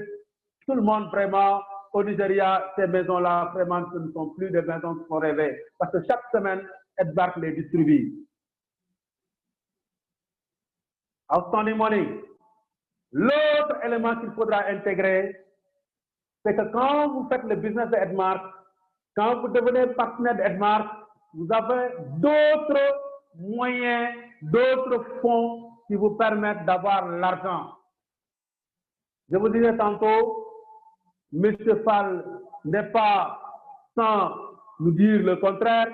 tout le monde vraiment, au Nigeria, ces maisons-là, vraiment, ce ne sont plus des maisons qui sont rêvées. Parce que chaque semaine, Edmark les distribue. Outstanding money. L'autre élément qu'il faudra intégrer, c'est que quand vous faites le business de Edmark, quand vous devenez partenaire d'Edmark, vous avez d'autres moyens, d'autres fonds qui vous permettent d'avoir l'argent. Je vous disais tantôt, M. Fall n'est pas sans nous dire le contraire.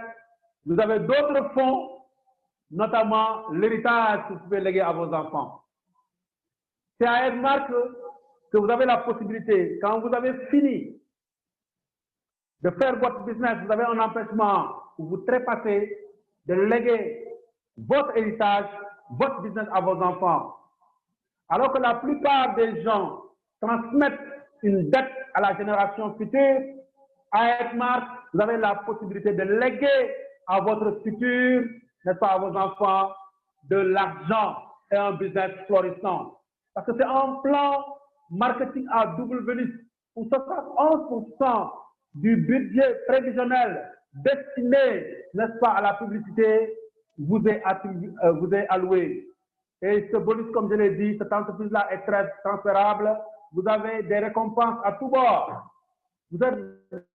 Vous avez d'autres fonds, notamment l'héritage que vous pouvez léguer à vos enfants. C'est à Edmark que vous avez la possibilité, quand vous avez fini de faire votre business, vous avez un empêchement où vous trépassez, de léguer votre héritage, votre business à vos enfants. Alors que la plupart des gens transmettent une dette à la génération future, à Edmark, vous avez la possibilité de léguer à votre futur, n'est-ce pas, à vos enfants, de l'argent et un business florissant. Parce que c'est un plan marketing à double bonus où 71% du budget prévisionnel destiné, n'est-ce pas, à la publicité vous est alloué. Et ce bonus, comme je l'ai dit, cette entreprise-là est très transférable. Vous avez des récompenses à tout bord. Vous êtes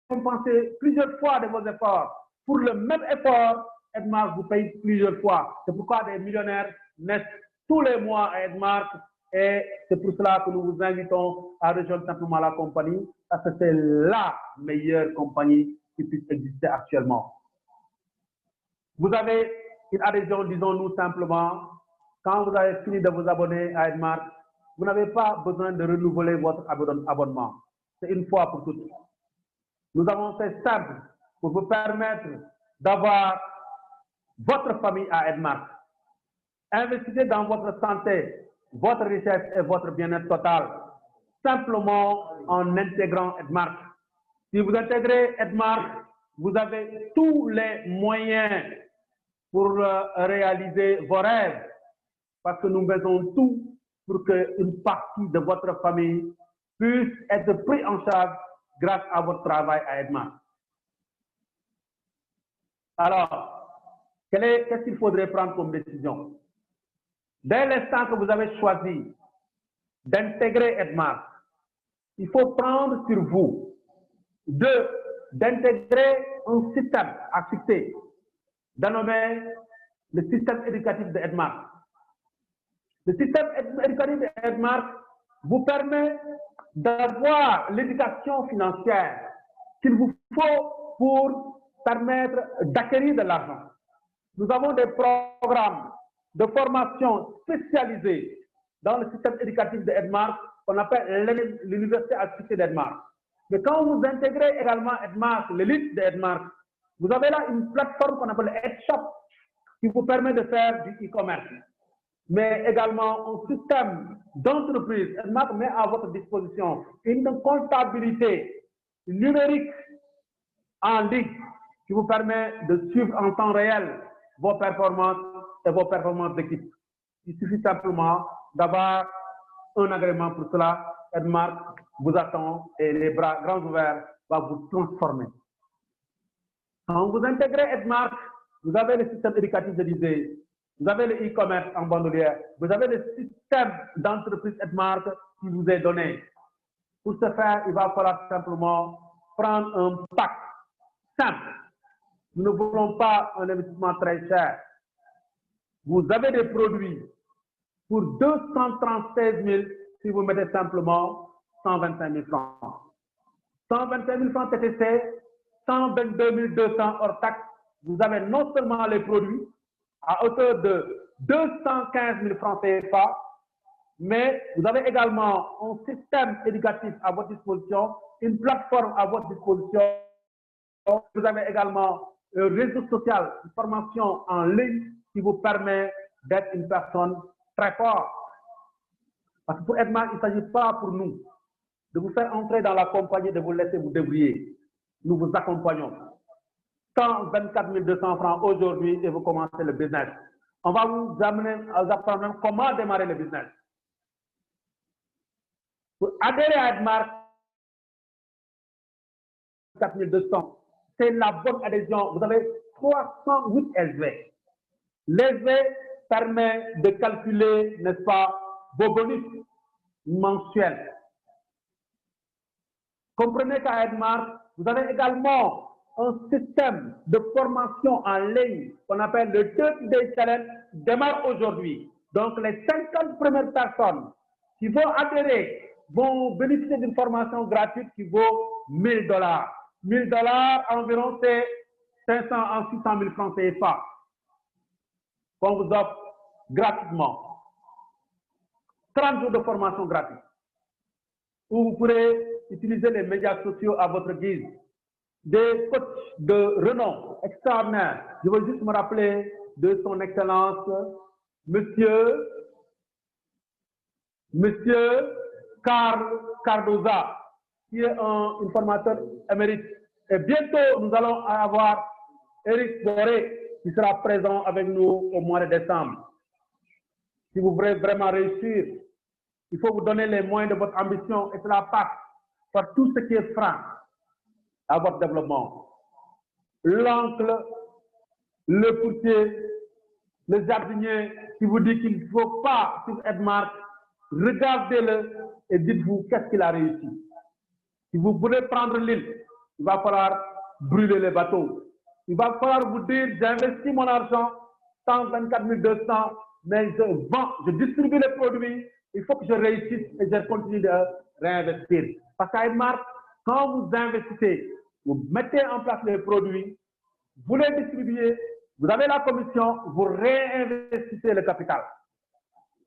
récompensé plusieurs fois de vos efforts. Pour le même effort, Edmark vous paye plusieurs fois. C'est pourquoi des millionnaires naissent tous les mois à Edmark. Et c'est pour cela que nous vous invitons à rejoindre simplement la compagnie, parce que c'est la meilleure compagnie qui puisse exister actuellement. Vous avez une adhésion, disons-nous simplement, quand vous avez fini de vous abonner à Edmark, vous n'avez pas besoin de renouveler votre abonnement. C'est une fois pour toutes. Nous avons fait simple pour vous permettre d'avoir votre famille à Edmark. Investissez dans votre santé, votre richesse et votre bien-être total, simplement en intégrant Edmark. Si vous intégrez Edmark, vous avez tous les moyens pour réaliser vos rêves, parce que nous faisons tout pour qu'une partie de votre famille puisse être prise en charge grâce à votre travail à Edmark. Alors, qu'est-ce qu'il faudrait prendre comme décision? Dès l'instant que vous avez choisi d'intégrer Edmark, il faut prendre sur vous d'intégrer un système à succès, dénommé le système éducatif de Edmark. Le système éducatif de Edmark vous permet d'avoir l'éducation financière qu'il vous faut pour permettre d'acquérir de l'argent. Nous avons des programmes de formation spécialisés dans le système éducatif de Edmark qu'on appelle l'université à succès d'Edmark. Mais quand vous intégrez également Edmark, l'élite d'Edmark, vous avez là une plateforme qu'on appelle EdShop qui vous permet de faire du e-commerce. Mais également un système d'entreprise. Edmark met à votre disposition une comptabilité numérique en ligne qui vous permet de suivre en temps réel vos performances et vos performances d'équipe. Il suffit simplement d'avoir un agrément pour cela. Edmark vous attend et les bras grands ouverts va vous transformer. Quand vous intégrez Edmark, vous avez le système éducatif, je disais, vous avez le e-commerce en bandoulière, vous avez le système d'entreprise Edmark qui vous est donné. Pour ce faire, il va falloir simplement prendre un pack simple. Nous ne voulons pas un investissement très cher. Vous avez des produits pour 236 000 si vous mettez simplement 125 000 francs. 125 000 francs TTC, 122 200 hors taxe. Vous avez non seulement les produits à hauteur de 215 000 francs CFA, mais vous avez également un système éducatif à votre disposition, une plateforme à votre disposition. Vous avez également un réseau social, une formation en ligne qui vous permet d'être une personne très forte. Parce que pour Edmark, il ne s'agit pas pour nous de vous faire entrer dans la compagnie, de vous laisser vous débrouiller. Nous vous accompagnons. 124 200 francs aujourd'hui et vous commencez le business. On va vous apprendre comment démarrer le business. Pour adhérer à Edmark, 4200, c'est la bonne adhésion. Vous avez 308 SV. L'SV permet de calculer, n'est-ce pas, vos bonus mensuels. Comprenez qu'à Edmar, vous avez également un système de formation en ligne qu'on appelle le 30 Day Challenge démarre aujourd'hui. Donc, les 50 premières personnes qui vont adhérer vont bénéficier d'une formation gratuite qui vaut 1000 $. 1000 $, environ, c'est 500 à 600 000 francs CFA qu'on vous offre gratuitement. 30 jours de formation gratuite où vous pourrez utiliser les médias sociaux à votre guise. Des coachs de renom extraordinaire. Je veux juste me rappeler de son excellence, Monsieur Carl Cardoza, qui est un formateur émérite. Et bientôt, nous allons avoir Eric Boré, qui sera présent avec nous au mois de décembre. Si vous voulez vraiment réussir, il faut vous donner les moyens de votre ambition et cela passe par tout ce qui est franc à votre développement. L'oncle, le courtier, le jardinier qui vous dit qu'il ne faut pas sur Edmark, regardez-le et dites-vous qu'est-ce qu'il a réussi. Si vous voulez prendre l'île, il va falloir brûler les bateaux. Il va falloir vous dire, j'investis mon argent, 124 200, mais je vends, je distribue les produits, il faut que je réussisse et je continue de réinvestir. Parce qu'à Edmark, quand vous investissez, vous mettez en place les produits, vous les distribuez, vous avez la commission, vous réinvestissez le capital.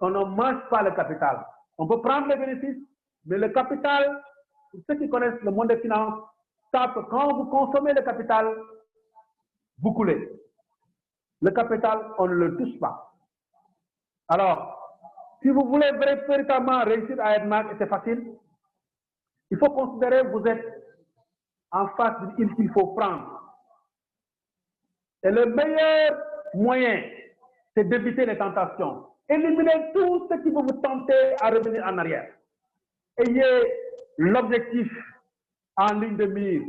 On ne mange pas le capital. On peut prendre les bénéfices, mais le capital, pour ceux qui connaissent le monde des finances, savent que quand vous consommez le capital, vous coulez. Le capital, on ne le touche pas. Alors, si vous voulez véritablement réussir à Edmark, et c'est facile, il faut considérer que vous êtes en face d'une île qu'il faut prendre. Et le meilleur moyen, c'est d'éviter les tentations. Éliminez tout ce qui peut vous tenter à revenir en arrière. Ayez l'objectif en ligne de mire.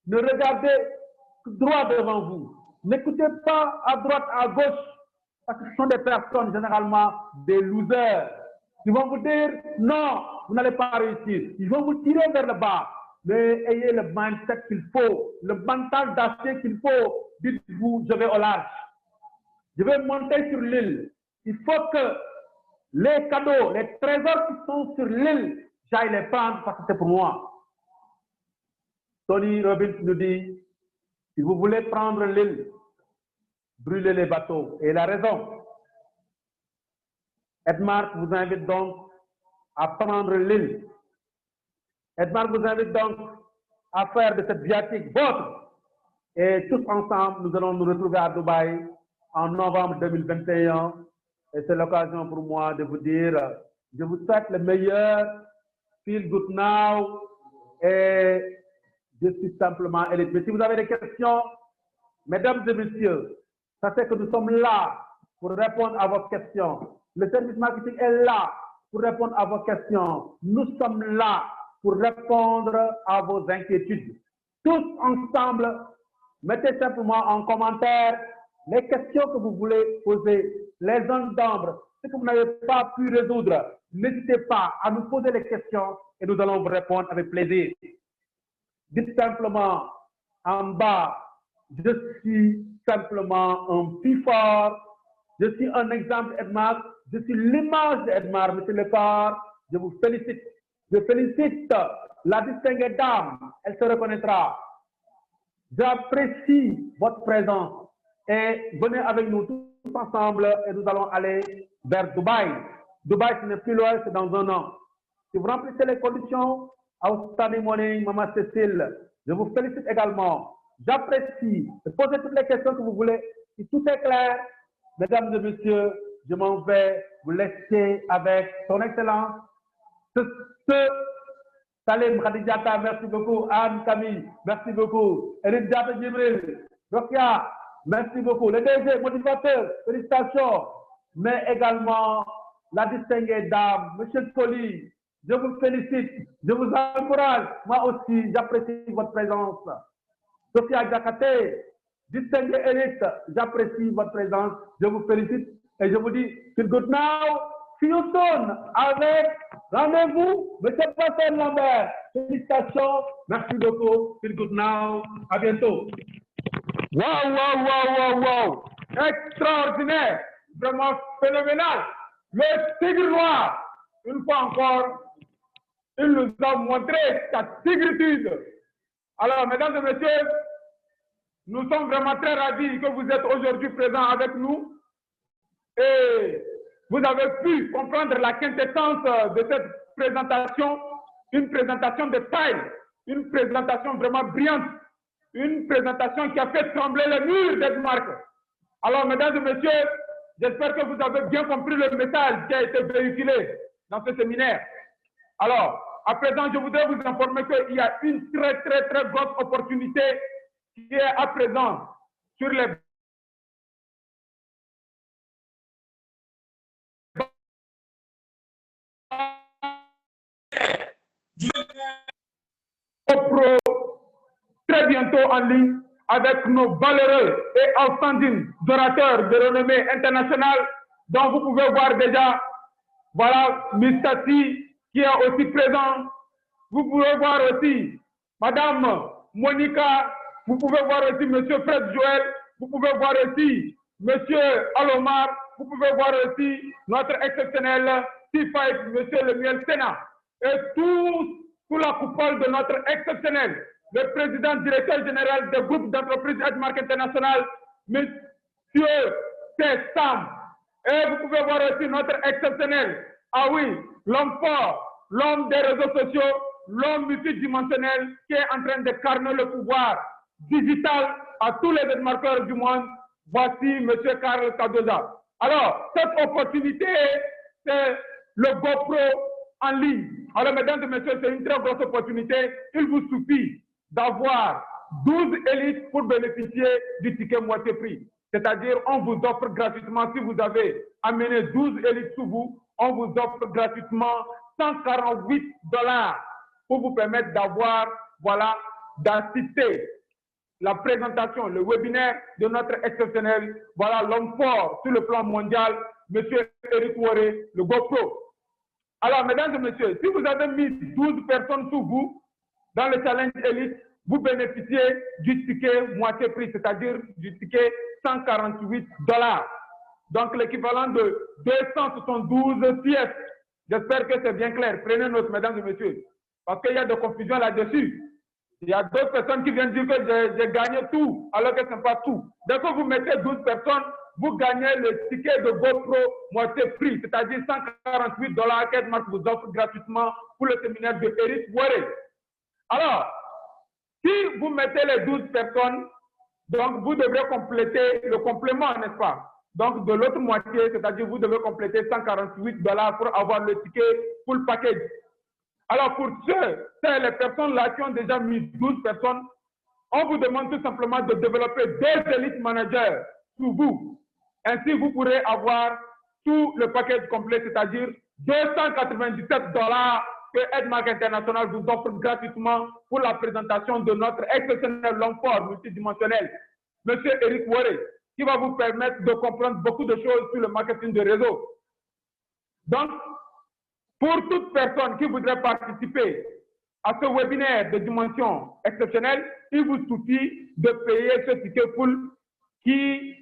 Ne regardez droit devant vous. N'écoutez pas à droite, à gauche, parce que ce sont des personnes, généralement des losers. Ils vont vous dire, non, vous n'allez pas réussir. Ils vont vous tirer vers le bas. Mais ayez le mindset qu'il faut, le mental d'acier qu'il faut. Dites-vous, je vais au large. Je vais monter sur l'île. Il faut que les cadeaux, les trésors qui sont sur l'île, j'aille les prendre parce que c'est pour moi. Tony Robbins nous dit, si vous voulez prendre l'île, brûlez les bateaux. Et il a raison. Edmark vous invite donc à prendre l'île. Edmark vous invite donc à faire de cette viatique votre. Et tous ensemble, nous allons nous retrouver à Dubaï en novembre 2021. Et c'est l'occasion pour moi de vous dire, je vous souhaite le meilleur, feel good now, et je suis simplement élite. Mais si vous avez des questions, mesdames et messieurs, sachez que nous sommes là pour répondre à vos questions. Le service marketing est là pour répondre à vos questions. Nous sommes là pour répondre à vos inquiétudes. Tous ensemble, mettez simplement en commentaire les questions que vous voulez poser, les zones d'ombre, ce que vous n'avez pas pu résoudre. N'hésitez pas à nous poser les questions et nous allons vous répondre avec plaisir. Dites simplement en bas, je suis simplement un fort. Je suis un exemple d'Edmark. Je suis l'image d'Edmark, monsieur Lepard. Je vous félicite. Je félicite la distinguée dame. Elle se reconnaîtra. J'apprécie votre présence. Et venez avec nous tous ensemble et nous allons aller vers Dubaï. Dubaï, ce n'est plus loin, c'est dans un an. Si vous remplissez les conditions, outstanding morning, Maman Cécile, je vous félicite également. J'apprécie. Posez toutes les questions que vous voulez. Si tout est clair, mesdames et messieurs, je m'en vais vous laisser avec son excellence. Salim Khadijata, merci beaucoup. Anne Camille, merci beaucoup. Erin Diata Djibril, Rokia, merci beaucoup. Le DG, motivateur, félicitations. Mais également la distinguée dame, Monsieur Poli, je vous félicite, je vous encourage. Moi aussi, j'apprécie votre présence. Sophia Diakate, Distingué élite, j'apprécie votre présence, je vous félicite et je vous dis, feel good now, see you soon, avec rendez-vous, M. Pascal Lambert. Félicitations, merci beaucoup, feel good now, à bientôt. Wow, wow, wow, wow, wow, extraordinaire, vraiment phénoménal. Le tigre noir, une fois encore, il nous a montré sa tigritude. Alors, mesdames et messieurs, nous sommes vraiment très ravis que vous êtes aujourd'hui présents avec nous et vous avez pu comprendre la quintessence de cette présentation, une présentation de taille, une présentation vraiment brillante, une présentation qui a fait trembler le mur d'Edmark. Alors, mesdames et messieurs, j'espère que vous avez bien compris le message qui a été véhiculé dans ce séminaire. Alors, à présent, je voudrais vous informer qu'il y a une très, très, très grosse opportunité qui est à présent sur les GoPro très bientôt en ligne avec nos valeureux et outstanding orateurs de renommée internationale dont vous pouvez voir déjà, voilà, Miss Tati qui est aussi présent. Vous pouvez voir aussi Madame Monica, vous pouvez voir aussi Monsieur Fred Joël, vous pouvez voir aussi Monsieur Alomar, vous pouvez voir aussi notre exceptionnel C5, Monsieur Lemuel Sénat, et tous sous la coupole de notre exceptionnel, le président directeur général du groupe d'entreprise Edmark International, Monsieur C. Sam. Et vous pouvez voir aussi notre exceptionnel, ah oui, l'homme fort, l'homme des réseaux sociaux, l'homme multidimensionnel qui est en train de carner le pouvoir digital à tous les Edmarkers du monde. Voici M. Karl Kadoza. Alors, cette opportunité, c'est le GoPro en ligne. Alors, mesdames et messieurs, c'est une très grosse opportunité. Il vous suffit d'avoir 12 élites pour bénéficier du ticket moitié prix. C'est-à-dire, on vous offre gratuitement, si vous avez amené 12 élites sous vous, on vous offre gratuitement 148 $ pour vous permettre d'avoir, voilà, d'assister la présentation, le webinaire de notre exceptionnel, voilà, l'homme fort sur le plan mondial, M. Eric Woré, le GoPro. Alors, mesdames et messieurs, si vous avez mis 12 personnes sous vous dans le challenge élite, vous bénéficiez du ticket moitié prix, c'est-à-dire du ticket 148 $. Donc, l'équivalent de 272 pièces. J'espère que c'est bien clair. Prenez note, mesdames et messieurs, parce qu'il y a de confusion là-dessus. Il y a d'autres personnes qui viennent dire que j'ai gagné tout, alors que ce n'est pas tout. Dès que vous mettez 12 personnes, vous gagnez le ticket de GoPro moitié prix, c'est-à-dire 148 $ qu'Edmark vous offre gratuitement pour le séminaire de Eric Woré. Alors, si vous mettez les 12 personnes, donc vous devrez compléter le complément, n'est-ce pas? Donc, de l'autre moitié, c'est-à-dire vous devez compléter 148 $ pour avoir le ticket full package. Alors, pour ceux, les personnes-là qui ont déjà mis 12 personnes, on vous demande tout simplement de développer 2 élites managers sous vous. Ainsi, vous pourrez avoir tout le package complet, c'est-à-dire 297 $ que Edmark International vous offre gratuitement pour la présentation de notre exceptionnel long fort multidimensionnel, M. Eric Woré, qui va vous permettre de comprendre beaucoup de choses sur le marketing de réseau. Donc, pour toute personne qui voudrait participer à ce webinaire de dimension exceptionnelle, il vous suffit de payer ce ticket full qui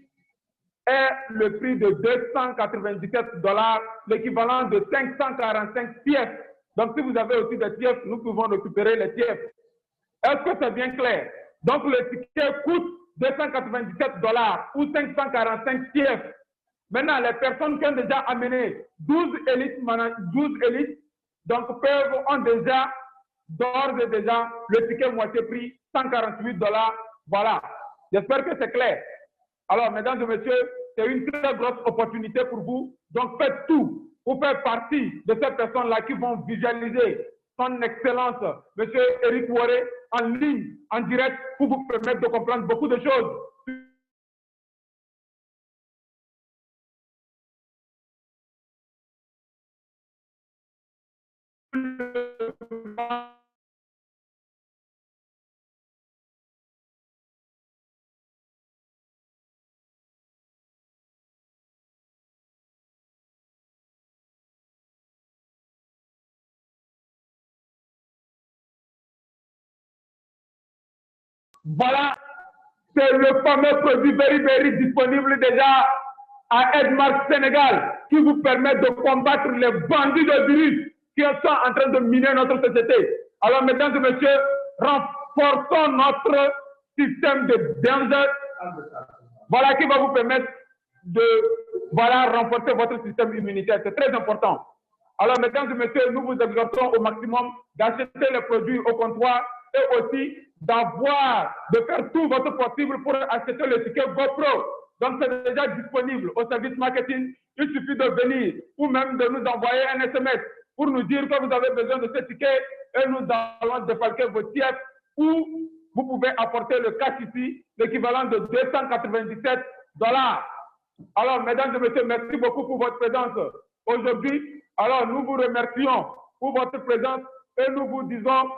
est le prix de 297 $, l'équivalent de 545 pièces. Donc, si vous avez aussi des pièces, nous pouvons récupérer les pièces. Est-ce que c'est bien clair? Donc, le ticket coûte 297 $ ou 545 pièces. Maintenant, les personnes qui ont déjà amené 12 élites, donc ont déjà, d'ores et déjà, le ticket moitié prix, 148 $. Voilà. J'espère que c'est clair. Alors, mesdames et messieurs, c'est une très grosse opportunité pour vous. Donc, faites tout pour faire partie de ces personnes-là qui vont visualiser son excellence, M. Eric Woré, en ligne, en direct, pour vous permettre de comprendre beaucoup de choses. Voilà, c'est le fameux produit Berry disponible déjà à Edmark Sénégal qui vous permet de combattre les bandits de virus qui sont en train de miner notre société. Alors, mesdames et messieurs, renforçons notre système de danger. Voilà qui va vous permettre de renforcer votre système immunitaire. C'est très important. Alors, mesdames et messieurs, nous vous exhortons au maximum d'acheter les produits au comptoir et aussi de faire tout votre possible pour acheter le ticket GoPro. Donc, c'est déjà disponible au service marketing. Il suffit de venir ou même de nous envoyer un SMS pour nous dire que vous avez besoin de ce ticket et nous allons défalquer vos tiers ou vous pouvez apporter le cash ici, l'équivalent de $297. Alors, mesdames et messieurs, merci beaucoup pour votre présence aujourd'hui. Alors, nous vous remercions pour votre présence et nous vous disons